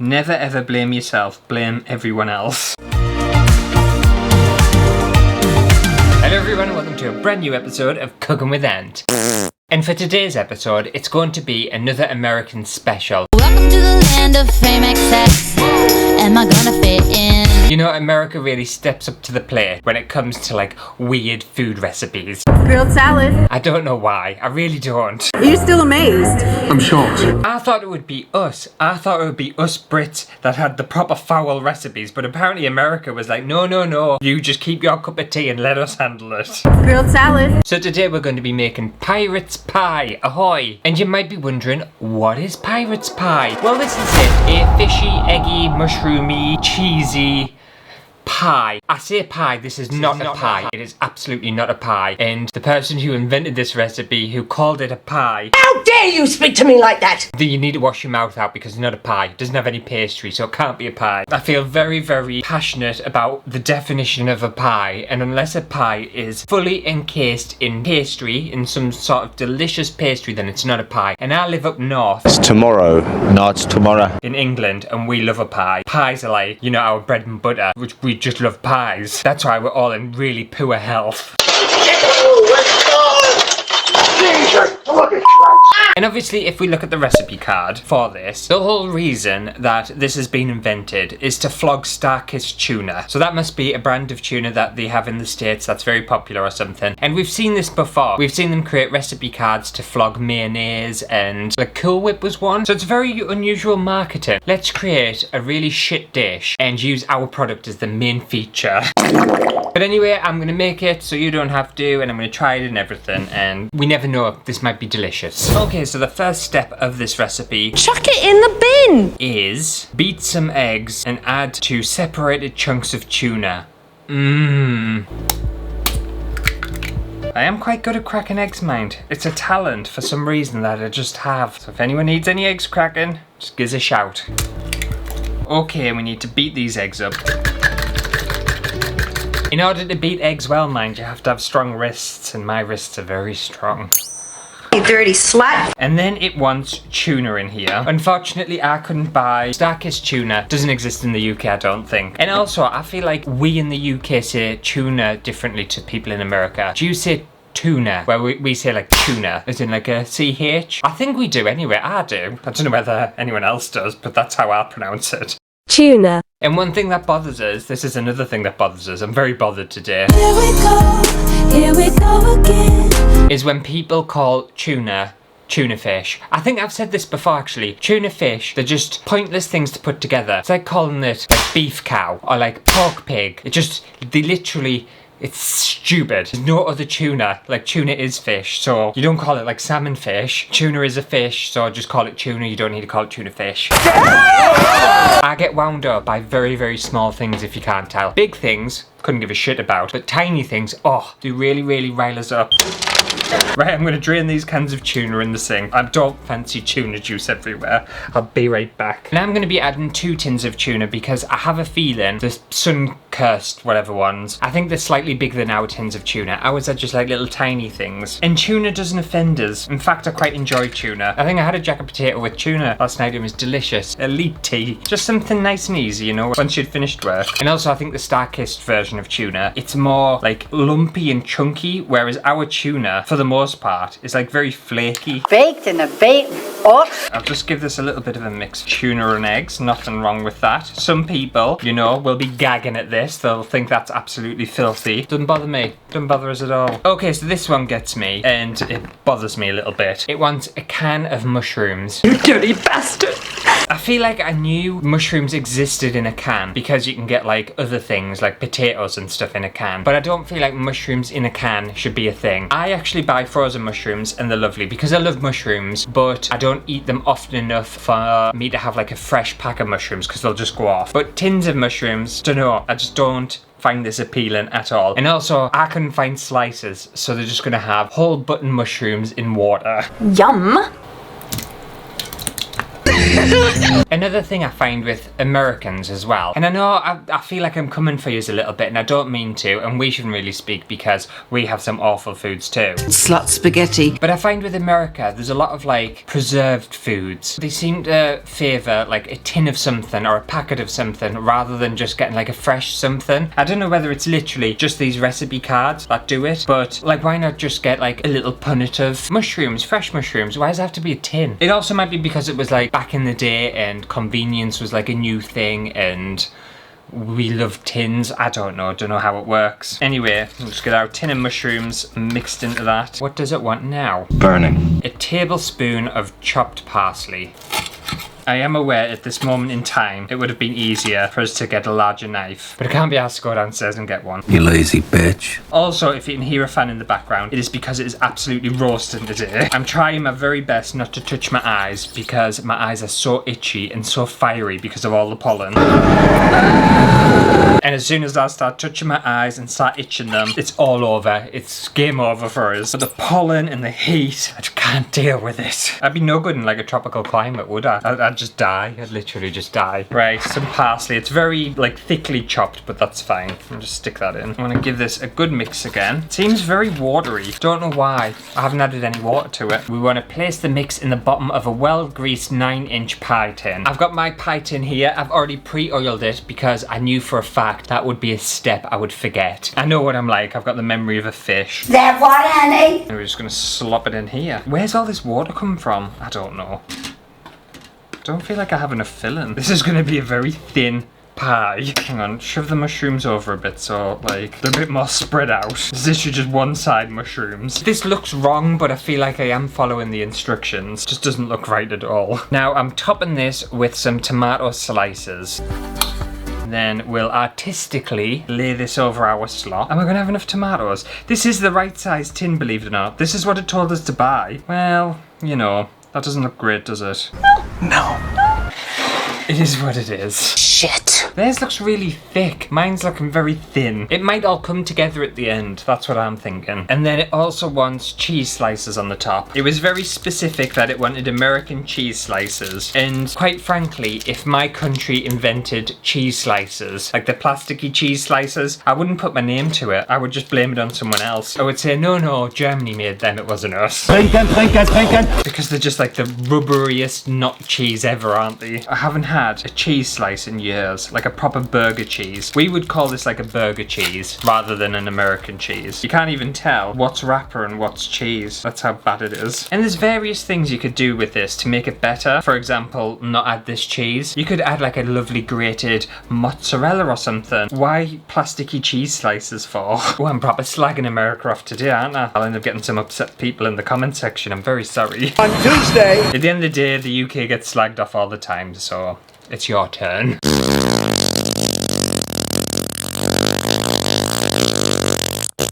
Never ever blame yourself, blame everyone else. Hello everyone, welcome to a brand new episode of Cooking with Ant. And for today's episode, it's going to be another American special. Welcome to the land of fame excess. Am I gonna fit in? You know, America really steps up to the plate when it comes to like weird food recipes. Grilled salad. I don't know why, I really don't. You're still amazed. I'm shocked. I thought it would be us. I thought it would be us Brits that had the proper foul recipes, but apparently America was like, no, you just keep your cup of tea and let us handle it. Grilled salad. So today we're going to be making pirate's pie, ahoy! And you might be wondering, what is pirate's pie? Well, this is it, a fishy, eggy, mushroomy, cheesy pie. I say pie, this is not a pie. It is absolutely not a pie. And the person who invented this recipe, who called it a pie, How dare you speak to me like that? you need to wash your mouth out because it's not a pie. It doesn't have any pastry, so it can't be a pie. I feel very, very passionate about the definition of a pie, and unless a pie is fully encased in pastry, in some sort of delicious pastry, then it's not a pie. And I live up north It's tomorrow. No, it's tomorrow. in England, and we love a pie. Pies are like, you know, our bread and butter, which we just love pies. That's why we're all in really poor health. And obviously, if we look at the recipe card for this, the whole reason that this has been invented is to flog Starkist tuna. So that must be a brand of tuna that they have in the States that's very popular or something. And we've seen this before. We've seen them create recipe cards to flog mayonnaise, and the Cool Whip was one. So it's very unusual marketing. Let's create a really shit dish and use our product as the main feature. But anyway, I'm gonna make it so you don't have to, and I'm gonna try it and everything, and we never know, this might be delicious. Okay, so the first step of this recipe, Chuck it in the bin! is beat some eggs and add 2 separated chunks of tuna. I am quite good at cracking eggs, mind. It's a talent for some reason that I just have. So if anyone needs any eggs cracking, just give us a shout. Okay, we need to beat these eggs up. In order to beat eggs well, mind, you have to have strong wrists, and my wrists are very strong. You dirty slut. And then it wants tuna in here. Unfortunately, I couldn't buy Starkist tuna. Doesn't exist in the UK, I don't think. And also, I feel like we in the UK say tuna differently to people in America. Do you say tuna, where we say like tuna, as in like a CH? I think we do anyway, I do. I don't know whether anyone else does, but that's how I pronounce it. Tuna. And one thing that bothers us, this is another thing that bothers us, I'm very bothered today, Here we go again. is when people call tuna fish. I think I've said this before actually. Tuna fish, they're just pointless things to put together. It's like calling it like beef cow or like pork pig. It's stupid. There's no other tuna. Like, tuna is fish, so you don't call it like salmon fish. Tuna is a fish, so just call it tuna. You don't need to call it tuna fish. I get wound up by very, very small things, if you can't tell. Big things, couldn't give a shit about. But tiny things, oh, they really, really rile us up. Right, I'm gonna drain these cans of tuna in the sink. I don't fancy tuna juice everywhere. I'll be right back. Now I'm gonna be adding 2 tins of tuna because I have a feeling the sun-cursed whatever ones, I think they're slightly bigger than our tins of tuna. Ours are just like little tiny things. And tuna doesn't offend us. In fact, I quite enjoy tuna. I think I had a jacket potato with tuna last night. It was delicious. Elite tea. Just something nice and easy, you know, once you'd finished work. And also I think the Starkist version of tuna, it's more like lumpy and chunky, whereas our tuna, for the most part, is like very flaky. Baked in a bait. Oh. I'll just give this a little bit of a mix. Tuna and eggs, nothing wrong with that. Some people, you know, will be gagging at this. They'll think that's absolutely filthy. Doesn't bother me. Doesn't bother us at all. Okay, so this one gets me, and it bothers me a little bit. It wants a can of mushrooms. You dirty bastard! I feel like I knew mushrooms existed in a can because you can get like other things like potatoes and stuff in a can, but I don't feel like mushrooms in a can should be a thing. I actually buy frozen mushrooms and they're lovely because I love mushrooms, but I don't eat them often enough for me to have like a fresh pack of mushrooms because they'll just go off. But tins of mushrooms, don't know, I just don't find this appealing at all. And also, I couldn't find slices, so they're just gonna have whole button mushrooms in water. Yum. Another thing I find with Americans as well, and I know I feel like I'm coming for you a little bit, and I don't mean to, and we shouldn't really speak because we have some awful foods too. Slut spaghetti. But I find with America, there's a lot of like preserved foods. They seem to favour like a tin of something or a packet of something rather than just getting like a fresh something. I don't know whether it's literally just these recipe cards that do it, but like why not just get like a little punnet of mushrooms, fresh mushrooms? Why does it have to be a tin? It also might be because it was like back in the day and convenience was like a new thing and we love tins. I don't know how it works. Anyway, we'll just get our tin of mushrooms mixed into that. What does it want now? Burning. A tablespoon of chopped parsley. I am aware at this moment in time it would have been easier for us to get a larger knife, but I can't be asked to go downstairs and get one. You lazy bitch. Also, if you can hear a fan in the background, it is because it is absolutely roasting today. I'm trying my very best not to touch my eyes because my eyes are so itchy and so fiery because of all the pollen. And as soon as I start touching my eyes and start itching them, it's all over. It's game over for us. But the pollen and the heat, I just can't deal with it. I'd be no good in like a tropical climate, would I? I'd just die. I'd literally just die. Right, some parsley. It's very like thickly chopped, but that's fine. I'll just stick that in. I want to give this a good mix again. It seems very watery. Don't know why. I haven't added any water to it. We want to place the mix in the bottom of a well-greased 9-inch pie tin. I've got my pie tin here. I've already pre-oiled it because I knew for a fact that would be a step I would forget. I know what I'm like. I've got the memory of a fish. That what, honey? And we're just gonna slop it in here. Where's all this water coming from? I don't know. Don't feel like I have enough filling. This is gonna be a very thin pie. Hang on, shove the mushrooms over a bit so like they're a bit more spread out. This is just one side mushrooms. This looks wrong, but I feel like I am following the instructions. Just doesn't look right at all. Now I'm topping this with some tomato slices. Then we'll artistically lay this over our slot. And we're gonna have enough tomatoes. This is the right size tin, believe it or not. This is what it told us to buy. Well, you know, that doesn't look great, does it? No. It is what it is. Shit. Theirs looks really thick. Mine's looking very thin. It might all come together at the end. That's what I'm thinking. And then it also wants cheese slices on the top. It was very specific that it wanted American cheese slices. And quite frankly, if my country invented cheese slices, like the plasticky cheese slices, I wouldn't put my name to it. I would just blame it on someone else. I would say, no, Germany made them. It wasn't us. Bacon. Because they're just like the rubberiest not cheese ever, aren't they? I haven't had a cheese slice in years, like a proper burger cheese. We would call this like a burger cheese rather than an American cheese. You can't even tell what's wrapper and what's cheese. That's how bad it is. And there's various things you could do with this to make it better. For example, not add this cheese. You could add like a lovely grated mozzarella or something. Why plasticky cheese slices for? Oh, I'm proper slagging America off today, aren't I? I'll end up getting some upset people in the comment section. I'm very sorry. On Tuesday. At the end of the day, the UK gets slagged off all the time, so it's your turn.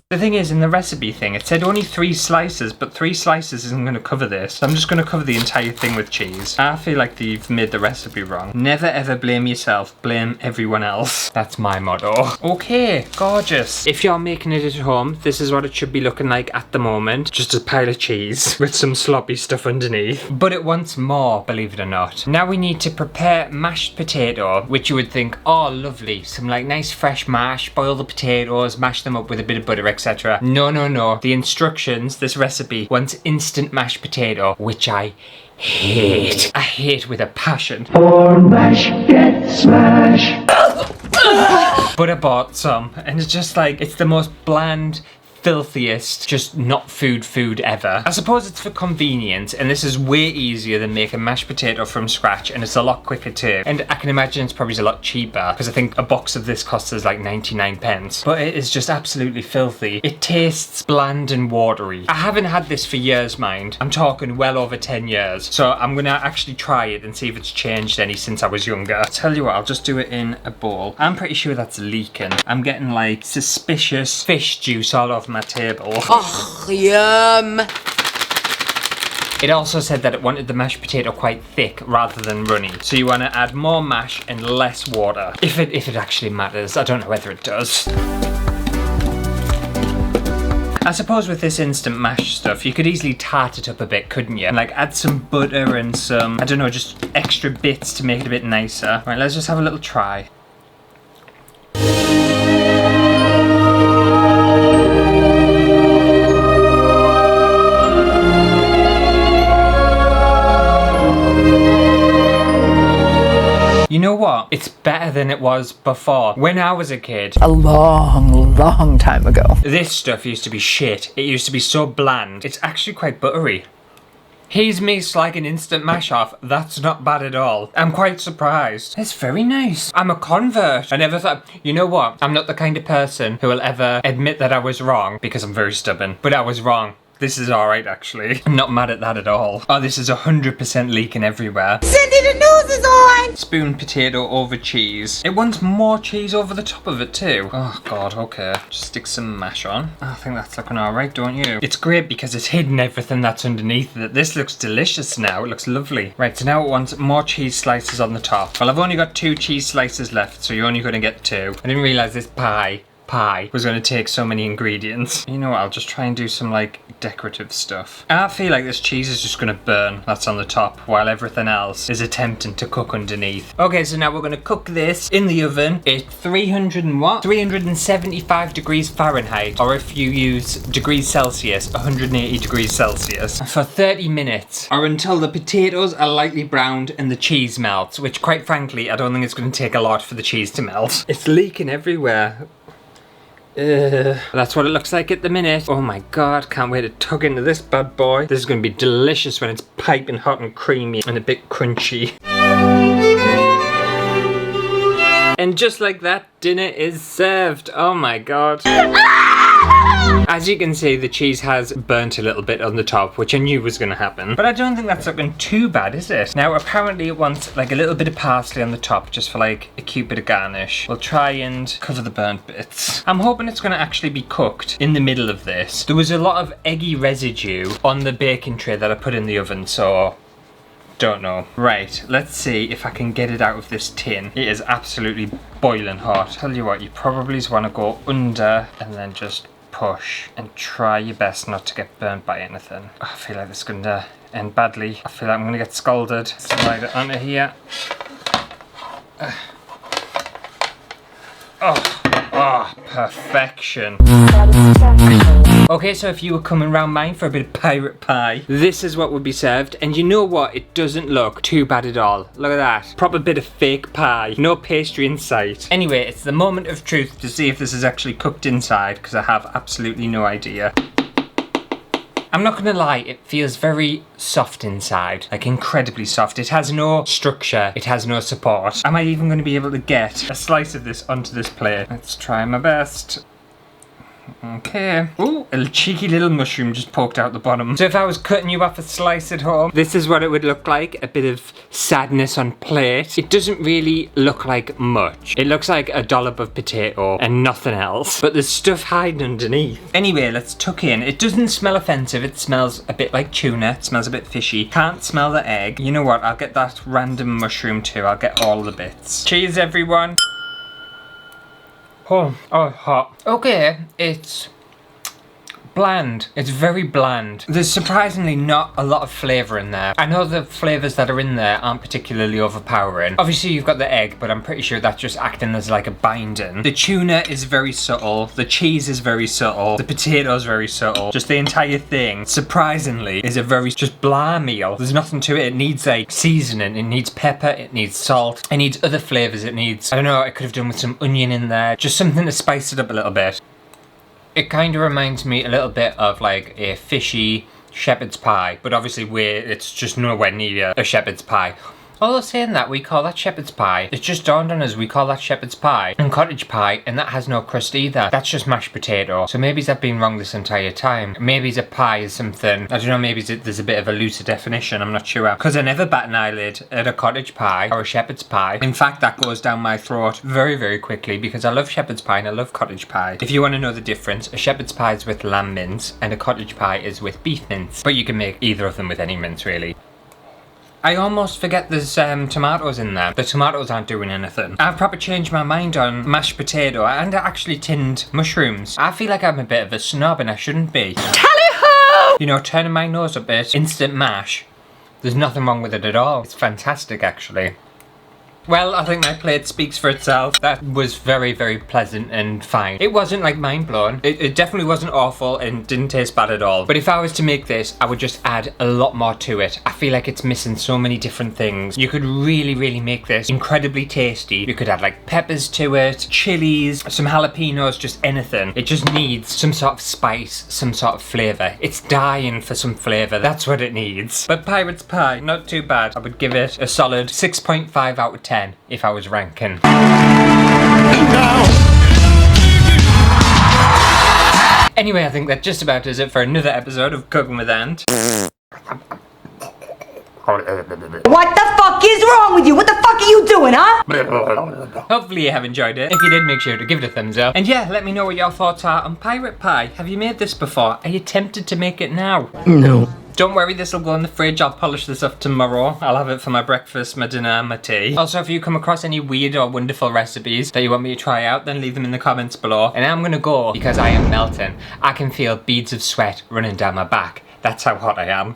The thing is, in the recipe thing, it said only 3 slices, but 3 slices isn't going to cover this. So I'm just going to cover the entire thing with cheese. I feel like they've made the recipe wrong. Never ever blame yourself, blame everyone else. That's my motto. Okay, gorgeous. If you're making it at home, this is what it should be looking like at the moment. Just a pile of cheese with some sloppy stuff underneath. But it wants more, believe it or not. Now we need to prepare mashed potato, which you would think, oh lovely, some like nice fresh mash, boil the potatoes, mash them up with a bit of butter, etc. No. The instructions, this recipe, wants instant mashed potato, which I hate. I hate with a passion. For mash, get smash. But I bought some, and it's just like, it's the most bland, filthiest, just not food ever. I suppose it's for convenience, and this is way easier than making mashed potato from scratch, and it's a lot quicker too. And I can imagine it's probably a lot cheaper, because I think a box of this costs us like 99 pence. But it is just absolutely filthy. It tastes bland and watery. I haven't had this for years, mind. I'm talking well over 10 years. So I'm gonna actually try it and see if it's changed any since I was younger. I'll tell you what, I'll just do it in a bowl. I'm pretty sure that's leaking. I'm getting like suspicious fish juice all over my table. Oh, yum. It also said that it wanted the mashed potato quite thick rather than runny. So you want to add more mash and less water. If it actually matters. I don't know whether it does. I suppose with this instant mash stuff, you could easily tart it up a bit, couldn't you? And like add some butter and some, I don't know, just extra bits to make it a bit nicer. Right, let's just have a little try. You know what? It's better than it was before. When I was a kid, A long time ago. this stuff used to be shit. It used to be so bland. It's actually quite buttery. He's missed like an instant mash off. That's not bad at all. I'm quite surprised. It's very nice. I'm a convert. I never thought, you know what? I'm not the kind of person who will ever admit that I was wrong because I'm very stubborn. But I was wrong. This is alright actually. I'm not mad at that at all. Oh, this is 100% leaking everywhere. Cindy, the news is on! Spoon potato over cheese. It wants more cheese over the top of it too. Oh god, okay. Just stick some mash on. I think that's looking alright, don't you? It's great because it's hidden everything that's underneath it. This looks delicious now. It looks lovely. Right, so now it wants more cheese slices on the top. Well, I've only got 2 cheese slices left, so you're only going to get 2. I didn't realise this pie was going to take so many ingredients. You know what, I'll just try and do some like decorative stuff. I feel like this cheese is just going to burn, that's on the top, while everything else is attempting to cook underneath. Okay, so now we're going to cook this in the oven at 375 degrees Fahrenheit, or if you use degrees Celsius, 180 degrees Celsius, for 30 minutes, or until the potatoes are lightly browned and the cheese melts, which quite frankly, I don't think it's going to take a lot for the cheese to melt. It's leaking everywhere. That's what it looks like at the minute. Oh my god, can't wait to tug into this bad boy. This is going to be delicious when it's piping hot and creamy and a bit crunchy. And just like that, dinner is served. Oh my god. As you can see, the cheese has burnt a little bit on the top, which I knew was going to happen. But I don't think that's looking too bad, is it? Now, apparently it wants like a little bit of parsley on the top, just for like a cute bit of garnish. We'll try and cover the burnt bits. I'm hoping it's going to actually be cooked in the middle of this. There was a lot of eggy residue on the baking tray that I put in the oven, so don't know. Right, let's see if I can get it out of this tin. It is absolutely boiling hot. Tell you what, you probably just want to go under and then just push and try your best not to get burnt by anything. I feel like this is going to end badly. I feel like I'm going to get scalded. Slide it onto here. Oh, perfection. Okay, so if you were coming round mine for a bit of pirate pie, this is what would be served. And you know what? It doesn't look too bad at all. Look at that. Proper bit of fake pie. No pastry in sight. Anyway, it's the moment of truth to see if this is actually cooked inside, because I have absolutely no idea. I'm not gonna lie, it feels very soft inside, like incredibly soft. It has no structure, it has no support. Am I even gonna be able to get a slice of this onto this plate? Let's try my best. Okay. Ooh, a cheeky little mushroom just poked out the bottom. So if I was cutting you off a slice at home, this is what it would look like. A bit of sadness on plate. It doesn't really look like much. It looks like a dollop of potato and nothing else. But there's stuff hiding underneath. Anyway, let's tuck in. It doesn't smell offensive. It smells a bit like tuna. It smells a bit fishy. Can't smell the egg. You know what? I'll get that random mushroom too. I'll get all the bits. Cheers, everyone. Oh, hot. Okay, it's bland. It's very bland. There's surprisingly not a lot of flavour in there. I know the flavours that are in there aren't particularly overpowering. Obviously you've got the egg, but I'm pretty sure that's just acting as like a binding. The tuna is very subtle. The cheese is very subtle. The potatoes very subtle. Just the entire thing, surprisingly, is a very just blah meal. There's nothing to it. It needs like seasoning. It needs pepper. It needs salt. It needs other flavours. It needs, I don't know, I could have done with some onion in there. Just something to spice it up a little bit. It kind of reminds me a little bit of like a fishy shepherd's pie, but obviously it's just nowhere near a shepherd's pie. Although saying that, we call that shepherd's pie. It's just dawned on us, we call that shepherd's pie and cottage pie, and that has no crust either. That's just mashed potato. So maybe I've been wrong this entire time. Maybe a pie is something, I don't know, maybe there's a bit of a looser definition, I'm not sure. Because I never bat an eyelid at a cottage pie or a shepherd's pie. In fact, that goes down my throat very, very quickly because I love shepherd's pie and I love cottage pie. If you want to know the difference, a shepherd's pie is with lamb mince and a cottage pie is with beef mince. But you can make either of them with any mince, really. I almost forget there's tomatoes in there. The tomatoes aren't doing anything. I've probably changed my mind on mashed potato and actually tinned mushrooms. I feel like I'm a bit of a snob and I shouldn't be. Tally-ho! You know, turning my nose up at instant mash. There's nothing wrong with it at all. It's fantastic, actually. Well, I think my plate speaks for itself. That was very, very pleasant and fine. It wasn't like mind blown. It definitely wasn't awful and didn't taste bad at all. But if I was to make this, I would just add a lot more to it. I feel like it's missing so many different things. You could really, really make this incredibly tasty. You could add like peppers to it, chilies, some jalapenos, just anything. It just needs some sort of spice, some sort of flavour. It's dying for some flavour. That's what it needs. But Pirate's Pie, not too bad. I would give it a solid 6.5 out of 10. If I was ranking. Anyway, I think that just about does it for another episode of Cooking with Ant. What the fuck is wrong with you? What the fuck are you doing, huh? Hopefully you have enjoyed it. If you did, make sure to give it a thumbs up. And yeah, let me know what your thoughts are on Pirate Pie. Have you made this before? Are you tempted to make it now? No. Don't worry, this will go in the fridge. I'll polish this up tomorrow. I'll have it for my breakfast, my dinner, and my tea. Also, if you come across any weird or wonderful recipes that you want me to try out, then leave them in the comments below. And I'm gonna go because I am melting. I can feel beads of sweat running down my back. That's how hot I am.